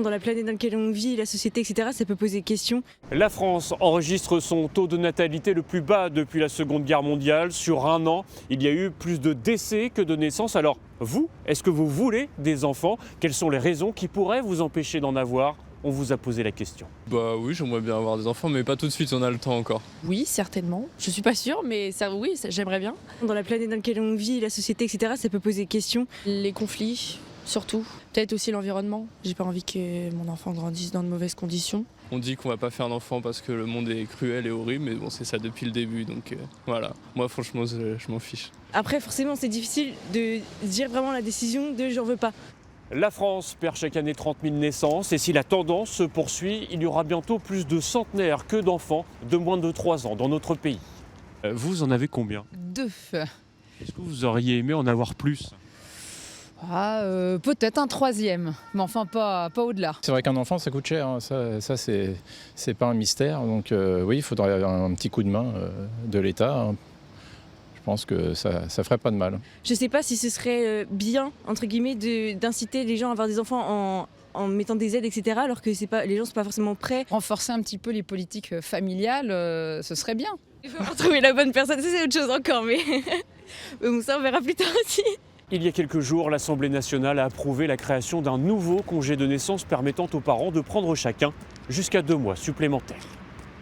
Dans la planète dans laquelle on vit, la société, etc., ça peut poser question. La France enregistre son taux de natalité le plus bas depuis la Seconde Guerre mondiale. Sur un an, il y a eu plus de décès que de naissances. Alors, vous, est-ce que vous voulez des enfants? Quelles sont les raisons qui pourraient vous empêcher d'en avoir? On vous a posé la question. Bah oui, j'aimerais bien avoir des enfants, mais pas tout de suite, on a le temps encore. Oui, certainement. Je suis pas sûre, mais j'aimerais bien. Dans la planète dans laquelle on vit, la société, etc., ça peut poser question. Les conflits, surtout. Peut-être aussi l'environnement. J'ai pas envie que mon enfant grandisse dans de mauvaises conditions. On dit qu'on va pas faire d'enfants parce que le monde est cruel et horrible, mais bon, c'est ça depuis le début, donc voilà. Moi, franchement, je m'en fiche. Après, forcément, c'est difficile de dire vraiment la décision de j'en veux pas. La France perd chaque année 30 000 naissances et si la tendance se poursuit, il y aura bientôt plus de centenaires que d'enfants de moins de 3 ans dans notre pays. Vous en avez combien? 2. Est-ce que vous auriez aimé en avoir plus? Peut-être un 3e, mais enfin pas au-delà. C'est vrai qu'un enfant, ça coûte cher, hein. Ça c'est pas un mystère. Donc oui, il faudrait un petit coup de main de l'État, hein. Je pense que ça ferait pas de mal. Je sais pas si ce serait bien, entre guillemets, d'inciter les gens à avoir des enfants en mettant des aides, etc., alors que les gens sont pas forcément prêts. Renforcer un petit peu les politiques familiales, ce serait bien. Il faut trouver la bonne personne, ça c'est autre chose encore, mais bon, ça on verra plus tard aussi. Il y a quelques jours, l'Assemblée nationale a approuvé la création d'un nouveau congé de naissance permettant aux parents de prendre chacun jusqu'à 2 mois supplémentaires.